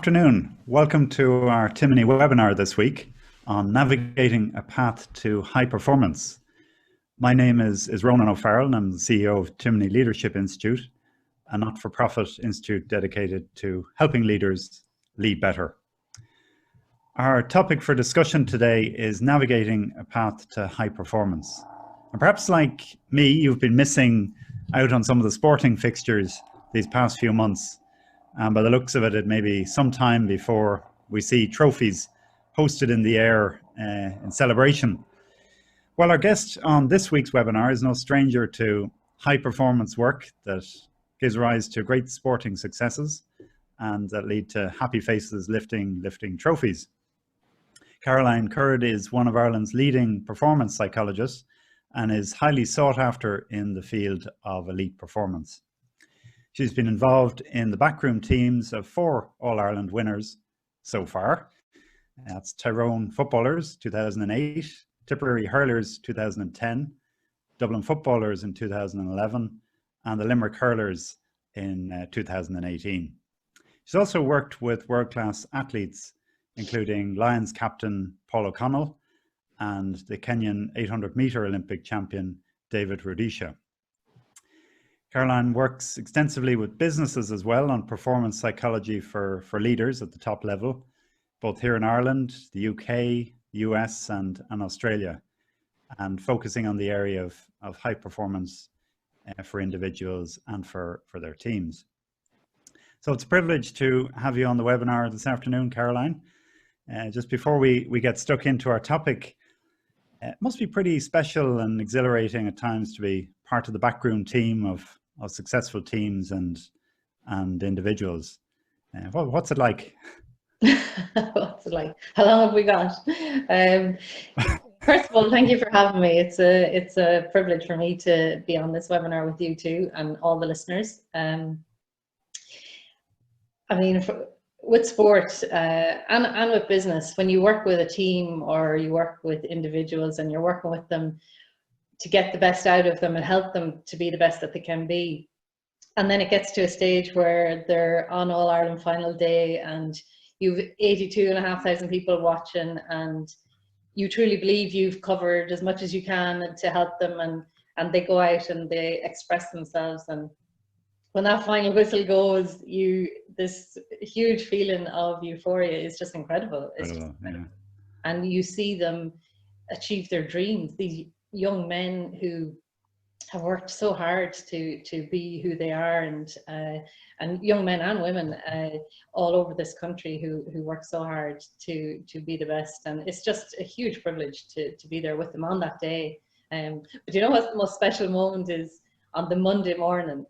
afternoon. Welcome to our Timoney webinar this week on navigating a path to high performance. My name is Ronan O'Farrell and I'm the CEO of Timoney Leadership Institute, a not-for-profit institute dedicated to helping leaders lead better. Our topic for discussion today is navigating a path to high performance. And perhaps like me, you've been missing out on some of the sporting fixtures these past few months. By the looks of it, it may be some time before we see trophies posted in the air in celebration. Well, our guest on this week's webinar is no stranger to high performance work that gives rise to great sporting successes and that lead to happy faces lifting trophies. Caroline Currid is one of Ireland's leading performance psychologists and is highly sought after in the field of elite performance. She's been involved in the backroom teams of 4 All-Ireland winners so far. That's Tyrone Footballers 2008, Tipperary Hurlers 2010, Dublin Footballers in 2011, and the Limerick Hurlers in 2018. She's also worked with world-class athletes, including Lions captain Paul O'Connell and the Kenyan 800-metre Olympic champion David Rudisha. Caroline works extensively with businesses as well on performance psychology for leaders at the top level, both here in Ireland, the UK, US and Australia, and focusing on the area of high performance for individuals and for their teams. So it's a privilege to have you on the webinar this afternoon, Caroline. Just before we get stuck into our topic, it must be pretty special and exhilarating at times to be part of the backroom team of successful teams and individuals. What's it like? What's it like? How long have we got? First of all, thank you for having me. It's a privilege for me to be on this webinar with you too and all the listeners. I mean, with sport and with business, when you work with a team or you work with individuals and you're working with them to get the best out of them and help them to be the best that they can be. And then it gets to a stage where they're on All Ireland final day and you've 82,500 people watching and you truly believe you've covered as much as you can to help them, and they go out and they express themselves. And when that final whistle goes, this huge feeling of euphoria is just incredible. It's just incredible. Yeah. And you see them achieve their dreams. These young men who have worked so hard to be who they are, and young men and women all over this country who work so hard to be the best. And it's just a huge privilege to be there with them on that day. But you know what the most special moment is? On the Monday morning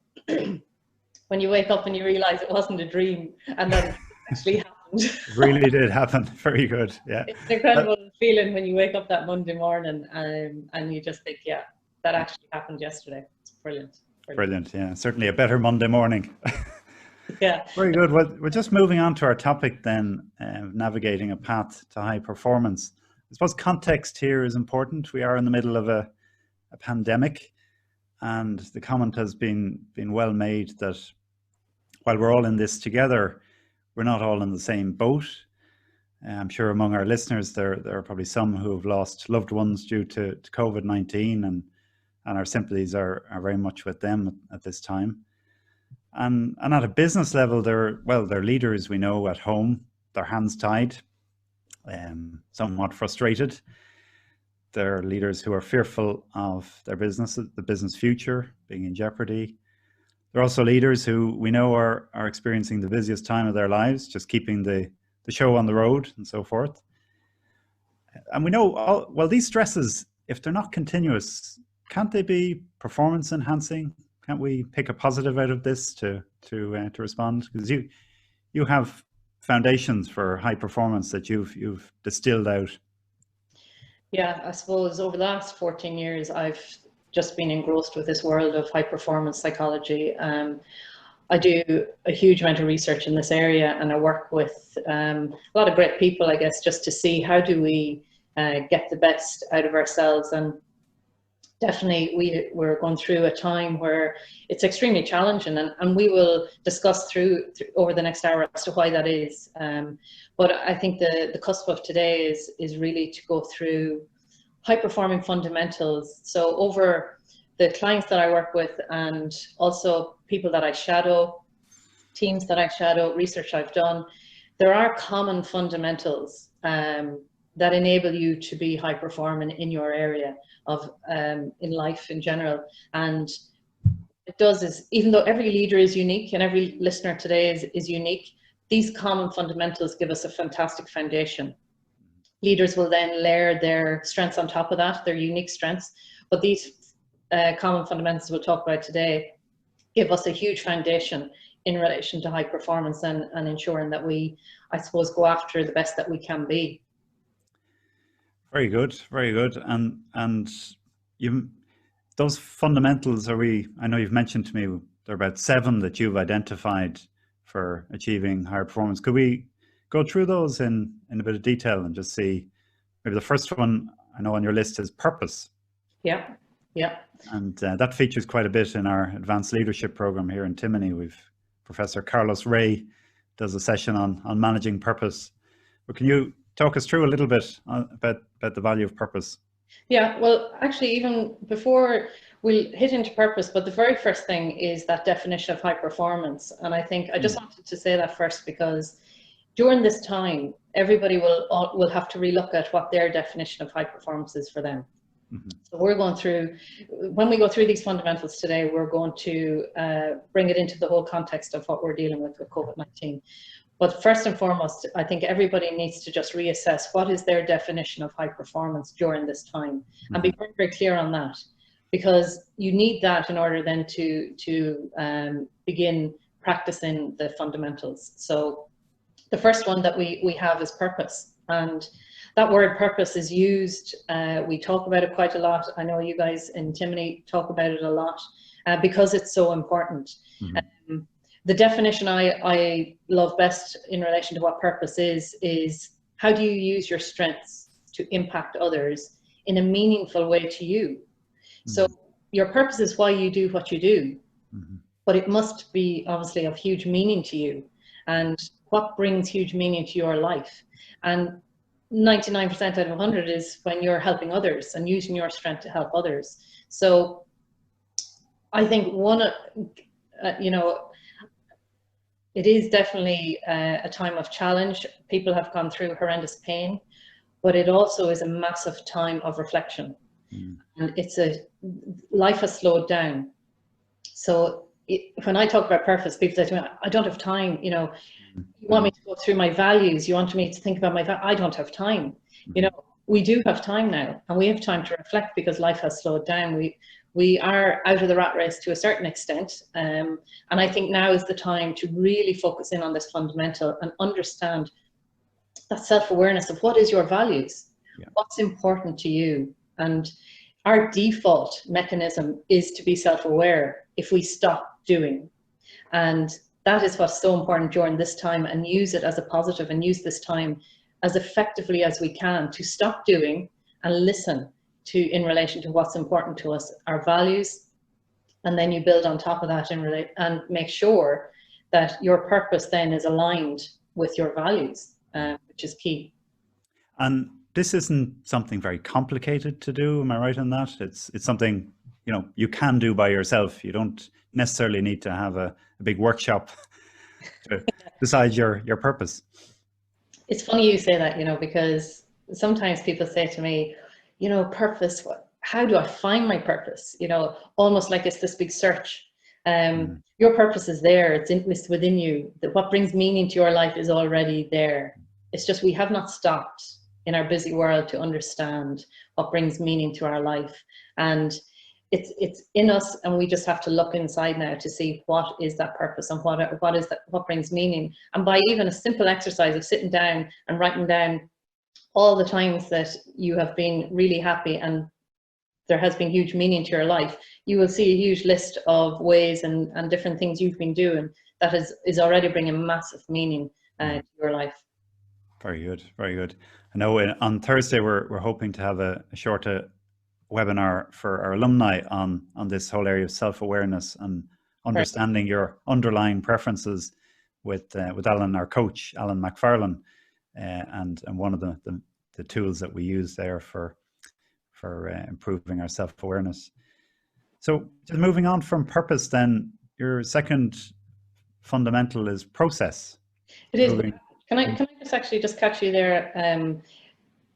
when you wake up and you realize it wasn't a dream and that it actually happened. It really did happen. Very good. Yeah, it's an incredible feeling when you wake up that Monday morning and you just think, yeah, that actually happened yesterday. It's brilliant. Brilliant. Yeah, certainly a better Monday morning. Yeah. Very good. Well, we're just moving on to our topic then, navigating a path to high performance. I suppose context here is important. We are in the middle of a pandemic, and the comment has been well made that while we're all in this together, we're not all in the same boat. I'm sure among our listeners, there are probably some who have lost loved ones due to COVID-19, and our sympathies are very much with them at this time. And at a business level, they're leaders we know at home, their hands tied, somewhat frustrated. They're leaders who are fearful of their business, the business future being in jeopardy. They're also leaders who we know are experiencing the busiest time of their lives, just keeping the show on the road and so forth. And we know, well, these stresses, if they're not continuous, can't they be performance enhancing? Can't we pick a positive out of this to respond? Because you have foundations for high performance that you've distilled out. Yeah, I suppose over the last 14 years, I've just been engrossed with this world of high performance psychology. I do a huge amount of research in this area, and I work with a lot of great people, I guess, just to see how do we get the best out of ourselves. And definitely we're going through a time where it's extremely challenging, and we will discuss through over the next hour as to why that is. But I think the cusp of today is really to go through high-performing fundamentals. So over the clients that I work with, and also people that I shadow, teams that I shadow, research I've done, there are common fundamentals that enable you to be high performing in your area of in life in general. And it does is, even though every leader is unique and every listener today is unique, these common fundamentals give us a fantastic foundation. Leaders will then layer their strengths on top of that, their unique strengths. But these common fundamentals we'll talk about today give us a huge foundation in relation to high performance and ensuring that we, I suppose, go after the best that we can be. Very good, very good. And you, those fundamentals, I know you've mentioned to me there are about 7 that you've identified for achieving higher performance. Could we go through those in a bit of detail and just see, maybe the first one I know on your list is purpose. Yeah, yeah. And that features quite a bit in our advanced leadership program here in Timoney. We've Professor Carlos Ray does a session on managing purpose. But can you talk us through a little bit about the value of purpose? Yeah, well, actually, even before we'll hit into purpose, but the very first thing is that definition of high performance. And I think I just wanted to say that first, because during this time, everybody will have to relook at what their definition of high performance is for them. Mm-hmm. So we're going through, when we go through these fundamentals today, we're going to bring it into the whole context of what we're dealing with COVID-19. But first and foremost, I think everybody needs to just reassess what is their definition of high performance during this time, mm-hmm. and be very, very clear on that, because you need that in order then to begin practicing the fundamentals. So the first one that we have is purpose, and that word purpose is used, we talk about it quite a lot. I know you guys in Timoney talk about it a lot because it's so important. Mm-hmm. The definition I love best in relation to what purpose is how do you use your strengths to impact others in a meaningful way to you? Mm-hmm. So your purpose is why you do what you do, mm-hmm. but it must be obviously of huge meaning to you, and what brings huge meaning to your life. And 99% out of 100 is when you're helping others and using your strength to help others. So I think it is definitely a time of challenge. People have gone through horrendous pain, but it also is a massive time of reflection. Mm. And life has slowed down. So when I talk about purpose, people say to me, I don't have time, you want me to go through my values, you want me to think about my values, I don't have time. We do have time now, and we have time to reflect because life has slowed down. We are out of the rat race to a certain extent, and I think now is the time to really focus in on this fundamental and understand that self-awareness of what is your values, what's important to you. And our default mechanism is to be self-aware if we stop doing. And that is what's so important during this time, and use it as a positive and use this time as effectively as we can to stop doing and listen in relation to what's important to us, our values, and then you build on top of that and make sure that your purpose then is aligned with your values, which is key. And this isn't something very complicated to do, am I right on that? It's something you can do by yourself. You don't necessarily need to have a big workshop to decide your purpose. It's funny you say that, because sometimes people say to me, purpose, how do I find my purpose? Almost like it's this big search. Your purpose is there, it's within you. What brings meaning to your life is already there. It's just we have not stopped in our busy world to understand what brings meaning to our life. And it's in us, and we just have to look inside now to see what is that purpose and what brings meaning. And by even a simple exercise of sitting down and writing down all the times that you have been really happy and there has been huge meaning to your life, you will see a huge list of ways and different things you've been doing that is already bringing massive meaning to your life. Very good, very good. I know on Thursday we're hoping to have a short webinar for our alumni on this whole area of self-awareness and understanding your underlying preferences with Alan, our coach, Alan McFarlane, and one of the tools that we use there for improving our self-awareness. So just moving on from purpose, then your second fundamental is process. It is. Can I just actually just catch you there?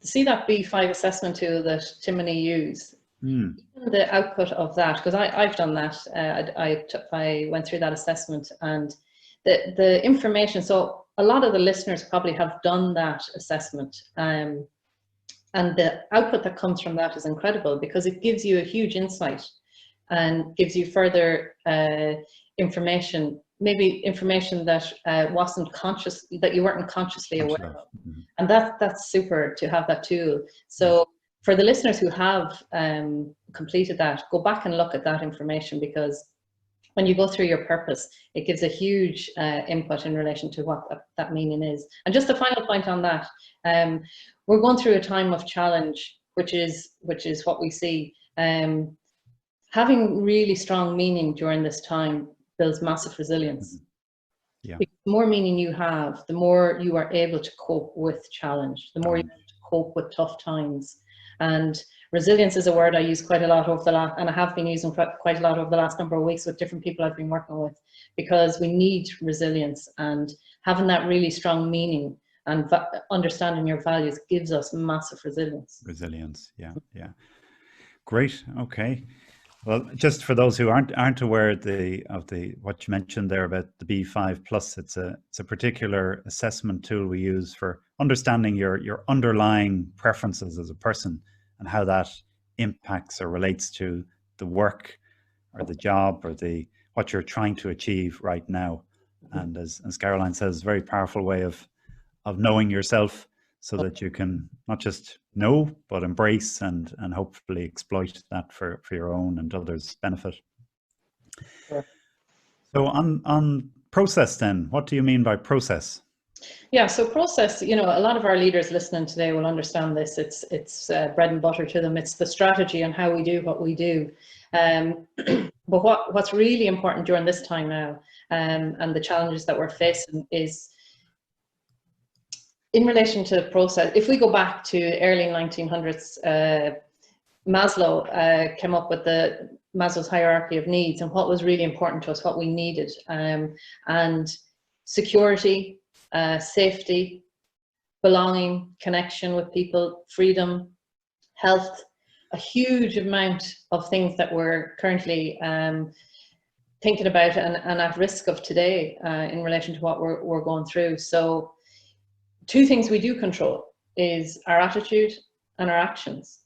See that B5 assessment tool that Timoney use. The output of that, because I've done that. I went through that assessment, and the information. So a lot of the listeners probably have done that assessment, and the output that comes from that is incredible, because it gives you a huge insight and gives you further information, maybe information that wasn't conscious, that you weren't consciously aware of. And that's super to have that tool. So for the listeners who have completed that, go back and look at that information, because when you go through your purpose, it gives a huge input in relation to what that meaning is. And just a final point on that, we're going through a time of challenge, which is what we see. Having really strong meaning during this time builds massive resilience. Yeah. The more meaning you have, the more you are able to cope with challenge, the more you have to cope with tough times. And resilience is a word I use quite a lot over the last, and I have been using quite a lot over the last number of weeks with different people I've been working with, because we need resilience, and having that really strong meaning and understanding your values gives us massive resilience. Resilience, yeah. Great, okay. Well, just for those who aren't aware of the what you mentioned there about the B5 Plus, it's a particular assessment tool we use for understanding your underlying preferences as a person and how that impacts or relates to the work or the job or what you're trying to achieve right now. And as Caroline says, a very powerful way of knowing yourself, so that you can not just know, but embrace and hopefully exploit that for your own and others' benefit. Sure. So on process then, what do you mean by process? Yeah, so process, a lot of our leaders listening today will understand this. It's bread and butter to them. It's the strategy and how we do what we do. But what's really important during this time now, and the challenges that we're facing, is in relation to process. If we go back to early 1900s, Maslow came up with Maslow's hierarchy of needs, and what was really important to us, what we needed, and security, safety, belonging, connection with people, freedom, health, a huge amount of things that we're currently thinking about and at risk of today in relation to what we're going through. So two things we do control is our attitude and our actions.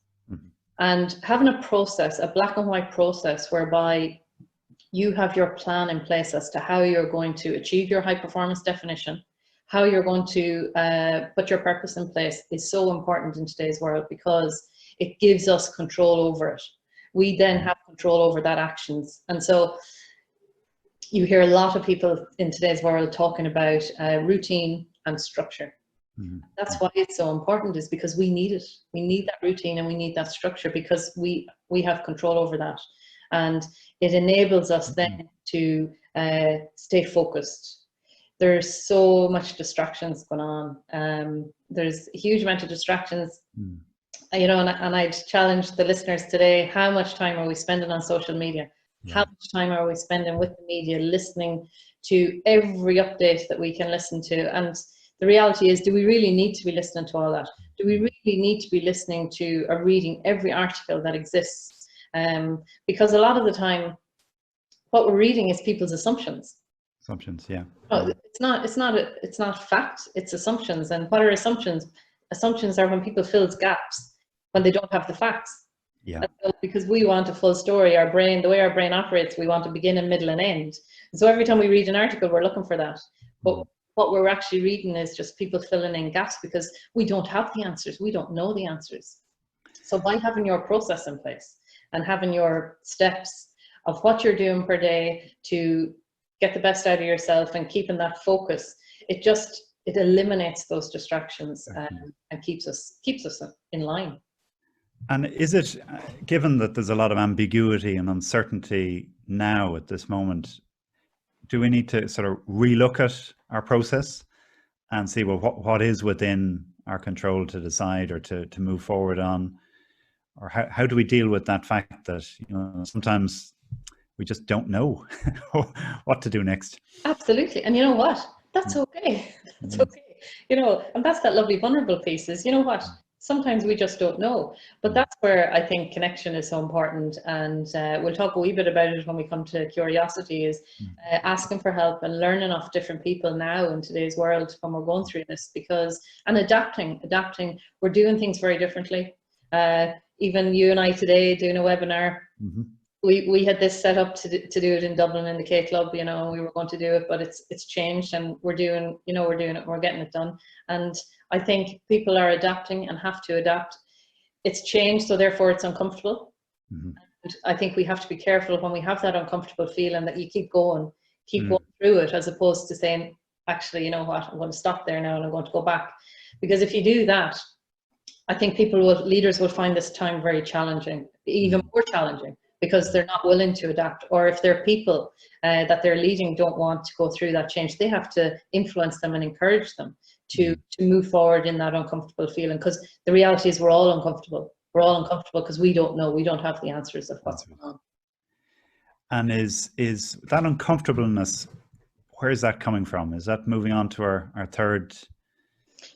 And having a process, a black and white process, whereby you have your plan in place as to how you're going to achieve your high performance definition, how you're going to put your purpose in place, is so important in today's world, because it gives us control over it. We then have control over that actions. And so you hear a lot of people in today's world talking about routine and structure. That's why it's so important, is because we need it. We need that routine and we need that structure, because we have control over that. And it enables us then to stay focused. There's so much distractions going on. There's a huge amount of distractions. And I'd challenge the listeners today, how much time are we spending on social media? How much time are we spending with the media, listening to every update that we can listen to? And the reality is, do we really need to be listening to all that? Do we really need to be listening to or reading every article that exists? Because a lot of the time, what we're reading is people's assumptions. Assumptions, yeah. No, it's not fact. It's assumptions. And what are assumptions? Assumptions are when people fill gaps when they don't have the facts. Yeah. So because we want a full story, the way our brain operates, we want a beginning, middle, and end. And so every time we read an article, we're looking for that. But what we're actually reading is just people filling in gaps, because we don't have the answers. We don't know the answers. So by having your process in place and having your steps of what you're doing per day to get the best out of yourself and keeping that focus, it eliminates those distractions and keeps us in line. And is it, given that there's a lot of ambiguity and uncertainty now at this moment, do we need to sort of relook at our process and see, well, what is within our control to decide or to move forward on? Or how do we deal with that fact that, sometimes we just don't know what to do next? Absolutely. And you know what? That's okay. That's okay. And that's that lovely vulnerable piece is, you know what? Sometimes we just don't know. But that's where I think connection is so important. And we'll talk a wee bit about it when we come to curiosity, is asking for help and learning off different people now in today's world when we're going through this, and adapting, we're doing things very differently. Even you and I today doing a webinar, we had this set up to do it in Dublin in the K Club, we were going to do it, but it's changed, and we're doing it, and we're getting it done. And I think people are adapting and have to adapt. It's changed, so therefore it's uncomfortable. And I think we have to be careful when we have that uncomfortable feeling that you keep going through it, as opposed to saying, actually, you know what, I'm going to stop there now and I'm going to go back. Because if you do that, I think leaders will find this time very challenging, even more challenging, because they're not willing to adapt. Or if their people that they're leading don't want to go through that change, they have to influence them and encourage them to move forward in that uncomfortable feeling. Because the reality is we're all uncomfortable. We're all uncomfortable because we don't know. We don't have the answers of what's going on. And is that uncomfortableness, where is that coming from? Is that moving on to our third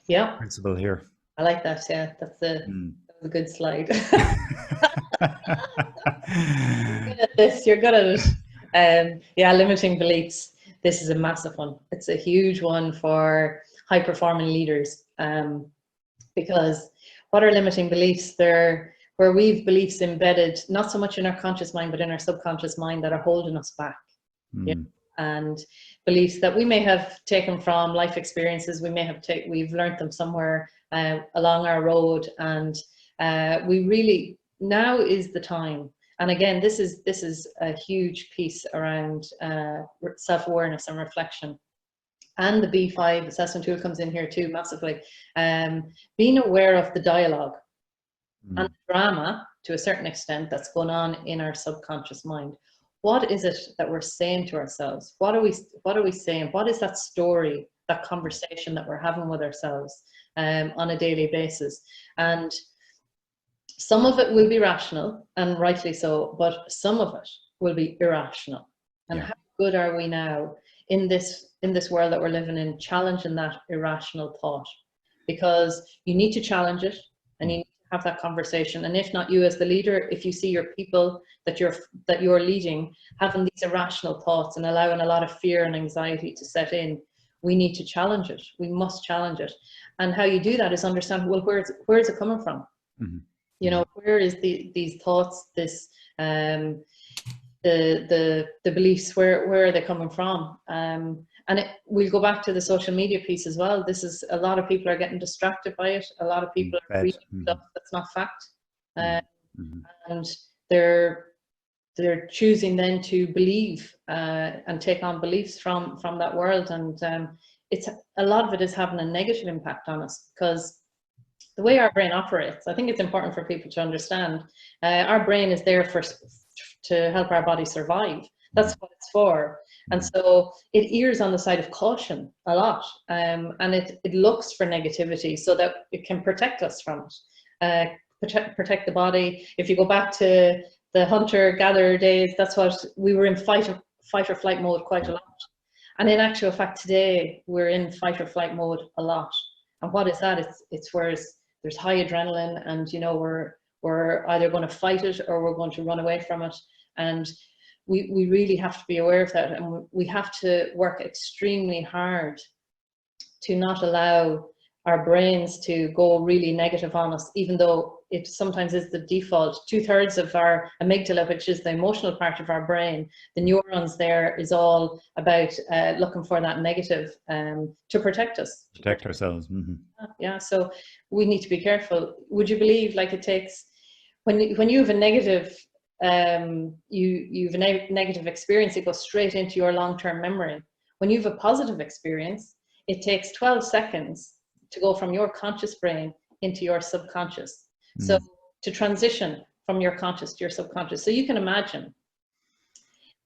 principle here? I like that. Yeah, that's a good slide. You're good at this. You're good at it. Limiting beliefs. This is a massive one. It's a huge one for high-performing leaders, because what are limiting beliefs? They're where we've beliefs embedded, not so much in our conscious mind, but in our subconscious mind, that are holding us back. And beliefs that we may have taken from life experiences, we've learned them somewhere along our road, and we really, now is the time. And again, this is a huge piece around self-awareness and reflection. And the B5 assessment tool comes in here too, massively. Being aware of the dialogue and the drama, to a certain extent, that's going on in our subconscious mind. What is it that we're saying to ourselves? What are we saying? What is that story, that conversation that we're having with ourselves on a daily basis? And some of it will be rational, and rightly so, but some of it will be irrational. And how good are we now in this world that we're living in, challenging that irrational thought? Because you need to challenge it, and you need to have that conversation. And if not you as the leader, if you see your people that you're leading having these irrational thoughts and allowing a lot of fear and anxiety to set in, we need to challenge it. We must challenge it. And how you do that is understand, well, where is it coming from? Where is these thoughts, this the beliefs, where are they coming from? And we'll go back to the social media piece as well. This is, a lot of people are getting distracted by it. A lot of people are reading stuff that's not fact, and they're choosing then to believe and take on beliefs from that world. And it's, a lot of it is having a negative impact on us, because the way our brain operates, I think it's important for people to understand, our brain is there to help our body survive. That's what it's for. And so it errs on the side of caution a lot, and it looks for negativity so that it can protect us from it, protect the body. If you go back to the hunter-gatherer days, that's what we were in, fight or flight mode quite a lot. And in actual fact today, we're in fight or flight mode a lot. And what is that? It's where there's high adrenaline, and we're either going to fight it or we're going to run away from it. And we really have to be aware of that, and we have to work extremely hard to not allow our brains to go really negative on us, even though it sometimes is the default. 2/3 of our amygdala, which is the emotional part of our brain, the neurons there is all about looking for that negative to protect us. Protect ourselves. Yeah, so we need to be careful. Would you believe, like, it takes, when you have a negative, you've a negative experience, it goes straight into your long-term memory. When you have a positive experience, it takes 12 seconds to go from your conscious brain into your subconscious. So to transition from your conscious to your subconscious. So you can imagine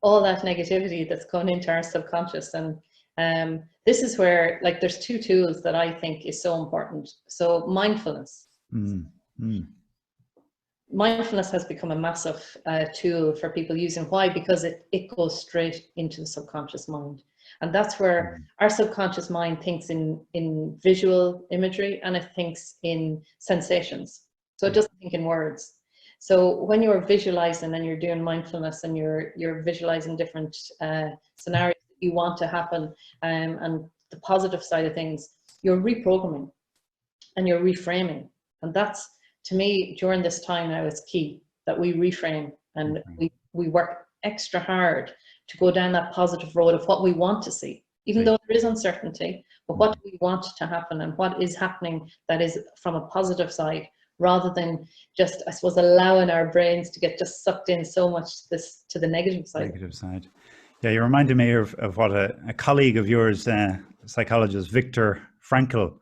all that negativity that's gone into our subconscious. And this is where, like, there's two tools that I think is so important. So mindfulness. Mindfulness has become a massive tool for people using. Why? Because it goes straight into the subconscious mind. And that's where our subconscious mind thinks in visual imagery, and it thinks in sensations. So it doesn't think in words. So when you're visualizing and you're doing mindfulness and you're visualizing different scenarios that you want to happen, and the positive side of things, you're reprogramming and you're reframing. And that's, to me, during this time now, it's key that we reframe and we work extra hard to go down that positive road of what we want to see, even though there is uncertainty. But what do we want to happen, and what is happening that is from a positive side, rather than just, I suppose, allowing our brains to get just sucked in so much to the negative side. Yeah, you reminded me of what a colleague of yours, psychologist Viktor Frankl,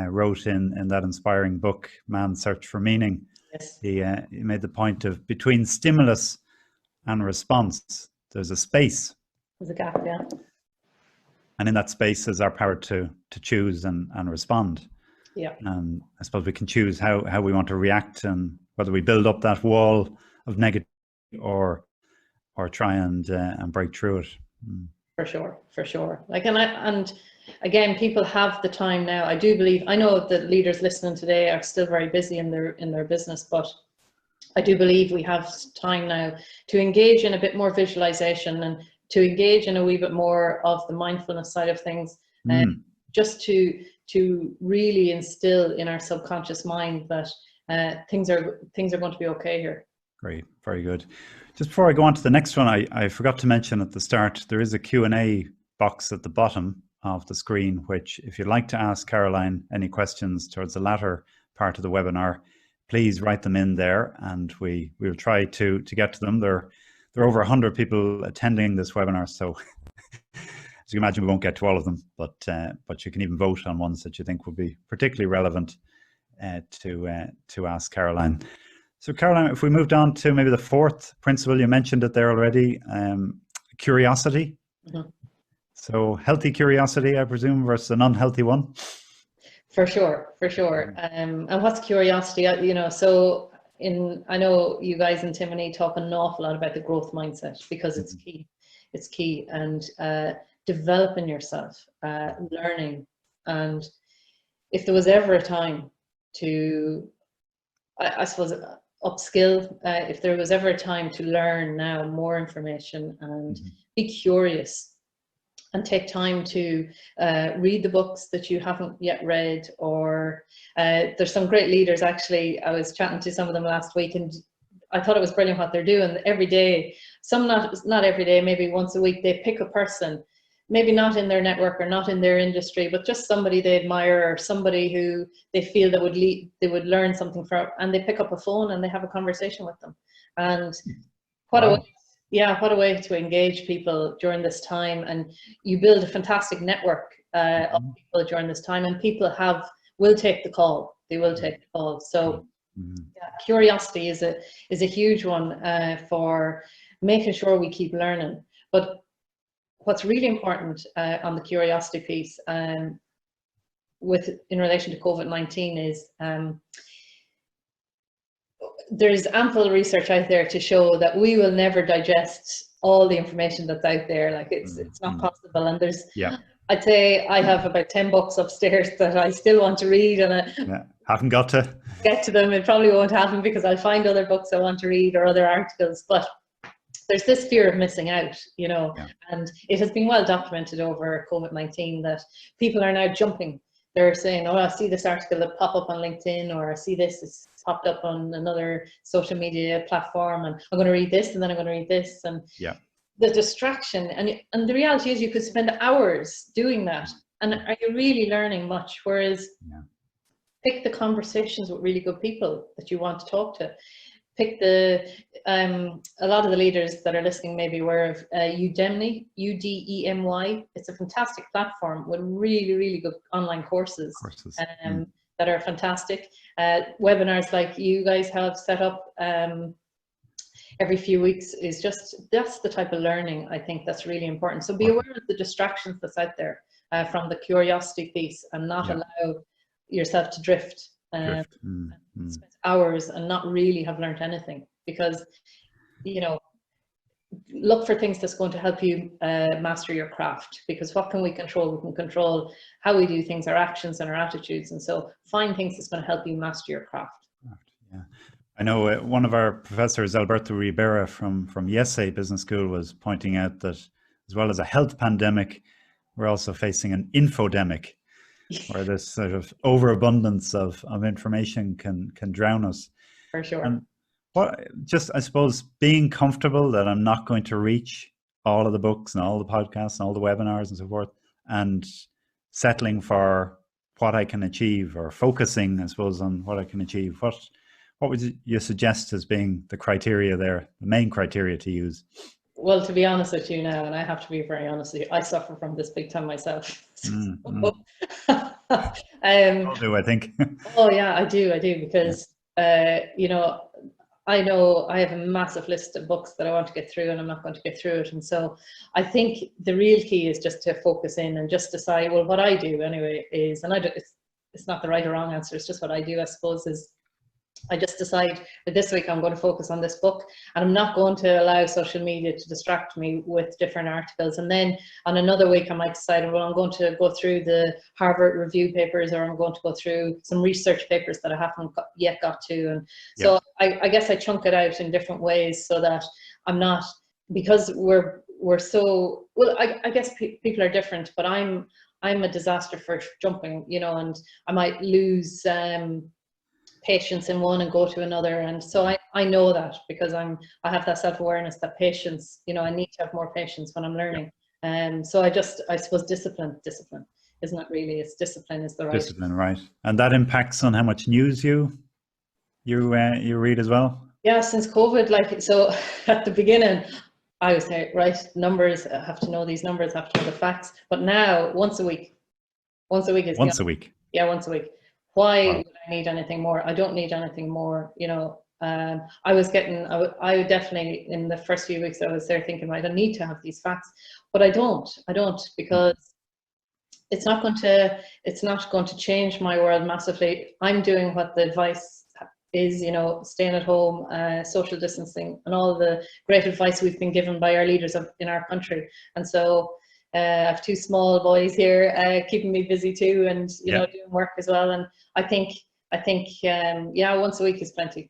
wrote in that inspiring book, Man's Search for Meaning. Yes. He made the point of between stimulus and response, there's a space. There's a gap, yeah. And in that space is our power to choose and respond. Yeah. And I suppose we can choose how we want to react, and whether we build up that wall of negativity or try and break through it. For sure. Like, and again, people have the time now. I do believe, I know that leaders listening today are still very busy in their business, but I do believe we have time now to engage in a bit more visualization and to engage in a wee bit more of the mindfulness side of things, and just to really instill in our subconscious mind that things are going to be okay here. Great, very good. Just before I go on to the next one, I forgot to mention at the start, there is a Q&A box at the bottom of the screen, which, if you'd like to ask Caroline any questions towards the latter part of the webinar, please write them in there, and we will try to get to them. There are over 100 people attending this webinar, so as you can imagine, we won't get to all of them, but you can even vote on ones that you think would be particularly relevant to ask Caroline. So Caroline, if we moved on to maybe the fourth principle, you mentioned it there already, curiosity. So healthy curiosity, I presume, versus an unhealthy one. For sure. And what's curiosity? So I know you guys in Timoney talk an awful lot about the growth mindset, because it's key. It's key, and developing yourself, learning. And if there was ever a time to, I suppose, upskill, if there was ever a time to learn now more information and be curious and take time to read the books that you haven't yet read, or there's some great leaders, actually. I was chatting to some of them last week, and I thought it was brilliant what they're doing every day. Some not every day, maybe once a week, they pick a person, maybe not in their network or not in their industry, but just somebody they admire, or somebody who they feel that they would learn something from, and they pick up a phone and they have a conversation with them. And what a way to engage people during this time. And you build a fantastic network of people during this time, and people will take the call. They will take the call. So curiosity is a huge one for making sure we keep learning. But what's really important on the curiosity piece, in relation to COVID-19, is there's ample research out there to show that we will never digest all the information that's out there. Like, it's not possible. And there's, I'd say I have about 10 books upstairs that I still want to read, and I haven't got to get to them. It probably won't happen, because I'll find other books I want to read or other articles. But there's this fear of missing out, and it has been well documented over COVID-19 that people are now jumping. They're saying, oh, I see this article that pop up on LinkedIn, or I see this, it's popped up on another social media platform, and I'm going to read this, and then I'm going to read this. And the distraction, and the reality is you could spend hours doing that. And are you really learning much? Whereas pick the conversations with really good people that you want to talk to. Pick a lot of the leaders that are listening may be aware of Udemy, U-D-E-M-Y. It's a fantastic platform with really, really good online courses. that are fantastic. Webinars like you guys have set up every few weeks is that's the type of learning I think that's really important. So be aware of the distractions that's out there from the curiosity piece, and not allow yourself to drift. Spend hours and not really have learned anything, because look for things that's going to help you master your craft, because what can we control? We can control how we do things, our actions and our attitudes, and so find things that's going to help you master your craft. Yeah, I know one of our professors, Alberto Ribera from IESE Business School, was pointing out that as well as a health pandemic, we're also facing an infodemic, where this sort of overabundance of information can drown us. For sure. And I suppose, being comfortable that I'm not going to reach all of the books and all the podcasts and all the webinars and so forth, and settling for what I can achieve, or focusing, I suppose, on what I can achieve. What would you suggest as being the criteria there, the main criteria to use? Well, to be honest with you now, and I have to be very honest with you, I suffer from this big time myself. All do, I think. Oh yeah, I do, because I know I have a massive list of books that I want to get through, and I'm not going to get through it. And so I think the real key is just to focus in and just decide, well, what I do anyway is, and it's not the right or wrong answer, it's just what I do, I suppose, is I just decide that this week I'm going to focus on this book, and I'm not going to allow social media to distract me with different articles. And then on another week I might decide, well, I'm going to go through the Harvard review papers, or I'm going to go through some research papers that I haven't yet got to. And so I guess I chunk it out in different ways, so that I'm not, because we're so, well, I guess people are different, but I'm a disaster for jumping, and I might lose patience in one and go to another. And so I know that, because I have that self-awareness, that patience, I need to have more patience when I'm learning. So I suppose discipline isn't it really? It's discipline is the right. Discipline, right. And that impacts on how much news you read as well? Yeah, since COVID, so at the beginning, I was saying, right, numbers, I have to know these numbers, I have to know the facts. But now, once a week is once a week. Yeah, once a week. Why would I need anything more? I don't need anything more, I definitely, in the first few weeks, I was there thinking, right, I need to have these facts, but I don't, because it's not going to change my world massively. I'm doing what the advice is, staying at home, social distancing, and all the great advice we've been given by our leaders in our country. And so I have two small boys here keeping me busy too, and doing work as well. And I think once a week is plenty.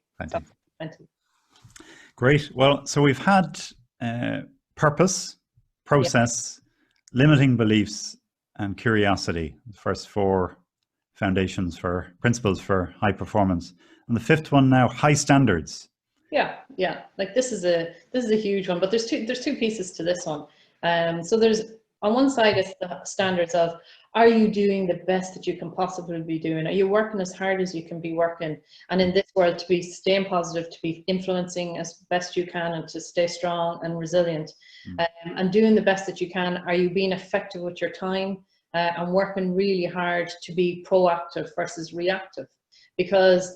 Plenty. Great. Well, so we've had purpose, process, limiting beliefs, and curiosity. The first four principles for high performance, and the fifth one now, high standards. Yeah. Like this is a huge one, but there's two pieces to this one. So there's, on one side, it's the standards of, are you doing the best that you can possibly be doing? Are you working as hard as you can be working? And in this world, to be staying positive, to be influencing as best you can, and to stay strong and resilient, and doing the best that you can. Are you being effective with your time and working really hard to be proactive versus reactive? Because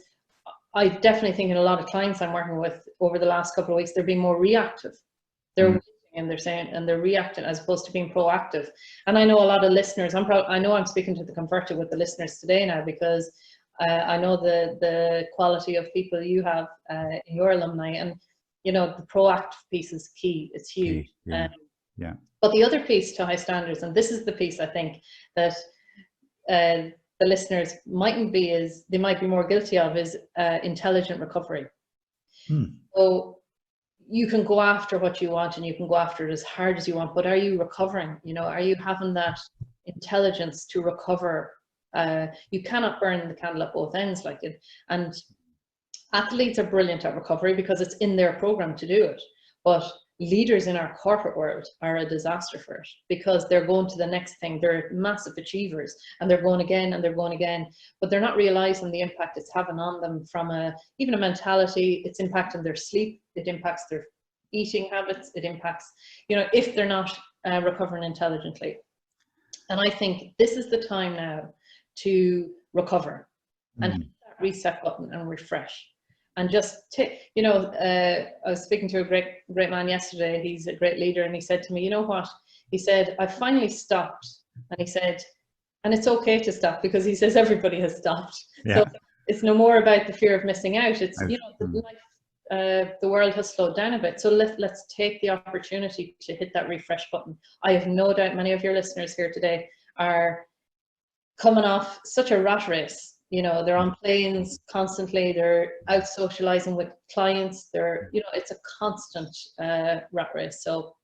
I definitely think in a lot of clients I'm working with over the last couple of weeks, they're being more reactive. They're and they're saying, and they're reacting as opposed to being proactive. And I know a lot of listeners, I know I'm speaking to the converted with the listeners today now, because I know the quality of people you have in your alumni, and the proactive piece is key. It's huge. Yeah. But the other piece to high standards, and this is the piece I think that the listeners mightn't be they might be more guilty of, is intelligent recovery. So you can go after what you want, and you can go after it as hard as you want, but are you recovering? Are you having that intelligence to recover? You cannot burn the candle at both ends like it. And athletes are brilliant at recovery because it's in their program to do it. But leaders in our corporate world are a disaster for it, because they're going to the next thing. They're massive achievers, and they're going again and they're going again, but they're not realizing the impact it's having on them from even a mentality. It's impacting their sleep, it impacts their eating habits, it impacts, if they're not recovering intelligently. And I think this is the time now to recover. and hit that reset button and refresh. And just take, you know, I was speaking to a great man yesterday. He's a great leader, and he said to me, you know what? He said, I finally stopped. And he said, and it's okay to stop, because he says everybody has stopped. Yeah. So it's no more about the fear of missing out. It's, you know, the world has slowed down a bit. So let's take the opportunity to hit that refresh button. I have no doubt many of your listeners here today are coming off such a rat race. You know, they're on planes constantly, they're out socializing with clients, they're, you know, it's a constant rat race. So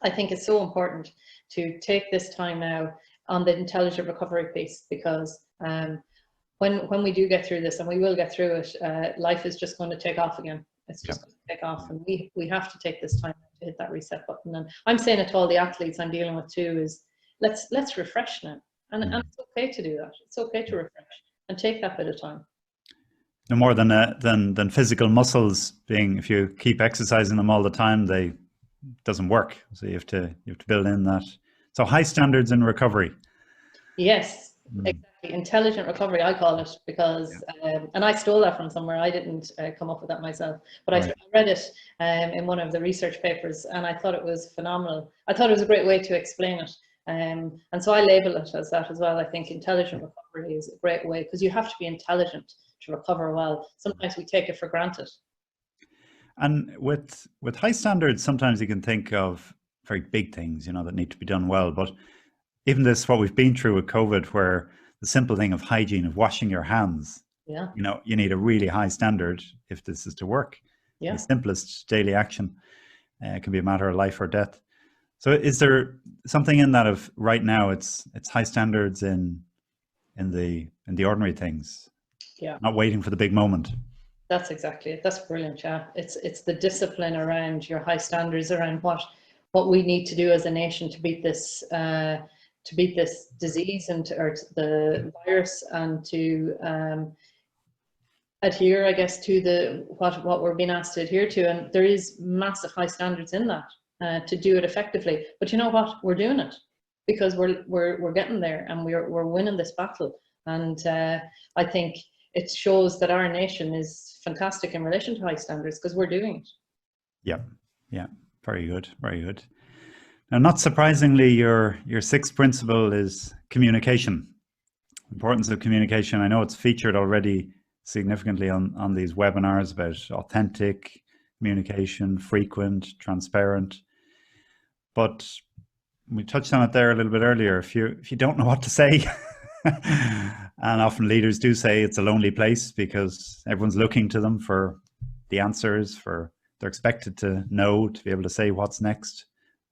I think it's so important to take this time now on the intelligent recovery piece, because when we do get through this, and we will get through it, life is just going to take off again. It's just going to take off, and we have to take this time to hit that reset button. And I'm saying it to all the athletes I'm dealing with too, is let's refresh now. And it's okay to do that. It's okay to refresh and take that bit of time. No more than physical muscles being, if you keep exercising them all the time, they doesn't work. So you have to build in that. So high standards in recovery. Yes, exactly. Intelligent recovery, I call it, because and I stole that from somewhere. I didn't come up with that myself, but I read it in one of the research papers, and I thought it was phenomenal. I thought it was a great way to explain it. And so I label it as that as well. I think intelligent recovery is a great way, because you have to be intelligent to recover well. Sometimes we take it for granted. And with high standards, sometimes you can think of very big things, you know, that need to be done well. But even this, what we've been through with COVID, where the simple thing of hygiene, of washing your hands, you know, you need a really high standard if this is to work. The simplest daily action can be a matter of life or death. So is there something in that of right now it's high standards in the ordinary things? Not waiting for the big moment. That's exactly it. That's brilliant. Yeah. It's the discipline around your high standards, around what we need to do as a nation to beat this disease or the virus, and to adhere, I guess, to what we're being asked to adhere to. And there is massive high standards in that. To do it effectively, but you know what? We're doing it because we're getting there, and we're winning this battle. And I think it shows that our nation is fantastic in relation to high standards, because we're doing it. Yeah, very good, very good. Now, not surprisingly, your sixth principle is communication. Importance of communication. I know it's featured already significantly on these webinars about authentic communication, frequent, transparent. But we touched on it there a little bit earlier. If you don't know what to say, and often leaders do say it's a lonely place, because everyone's looking to them for the answers, they're expected to know, to be able to say what's next.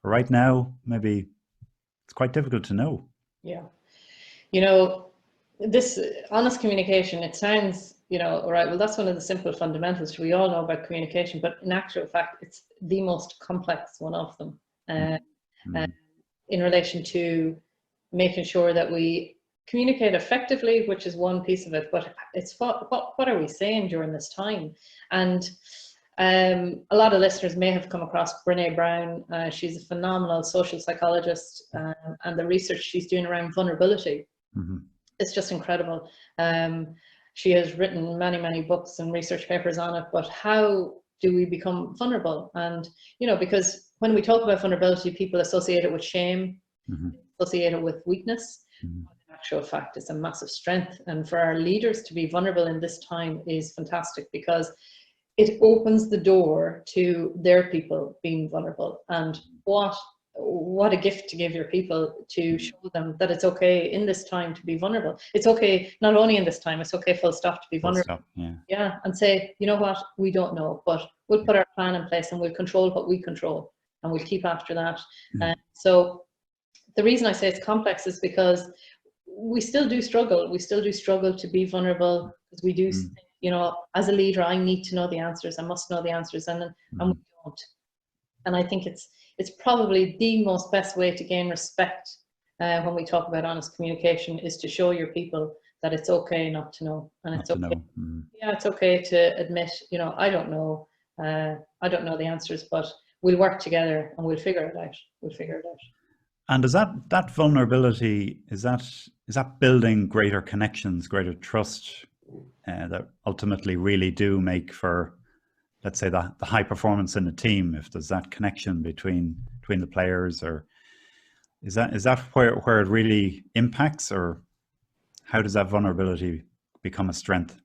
But right now, maybe it's quite difficult to know. Yeah. You know, this honest communication, it sounds, you know, all right, well, that's one of the simple fundamentals we all know about communication, but in actual fact, it's the most complex one of them. In relation to making sure that we communicate effectively, which is one piece of it, but it's what are we saying during this time? And a lot of listeners may have come across Brené Brown. She's a phenomenal social psychologist, and the research she's doing around vulnerability, it's just incredible. She has written many books and research papers on it, but how do we become vulnerable? And, you know, because when we talk about vulnerability, people associate it with shame, associate it with weakness. In actual fact, it's a massive strength. And for our leaders to be vulnerable in this time is fantastic, because it opens the door to their people being vulnerable. And what a gift to give your people, to show them that it's okay in this time to be vulnerable. It's okay, not only in this time, it's okay, full stop, to be vulnerable. And say, you know what, we don't know, but we'll put our plan in place, and we'll control what we control, and we'll keep after that. So the reason I say it's complex is because we still do struggle. We still do struggle to be vulnerable, because we do think, you know, as a leader, I need to know the answers. I must know the answers, and we don't. And I think it's probably the most best way to gain respect when we talk about honest communication, is to show your people that it's okay not to know, and it's okay. It's okay to admit, you know, I don't know the answers, but we'll work together and we'll figure it out. And is that vulnerability, is that building greater connections, greater trust, that ultimately really do make for, let's say, the high performance in the team, if there's that connection between the players? Or is that where it really impacts, or how does that vulnerability become a strength?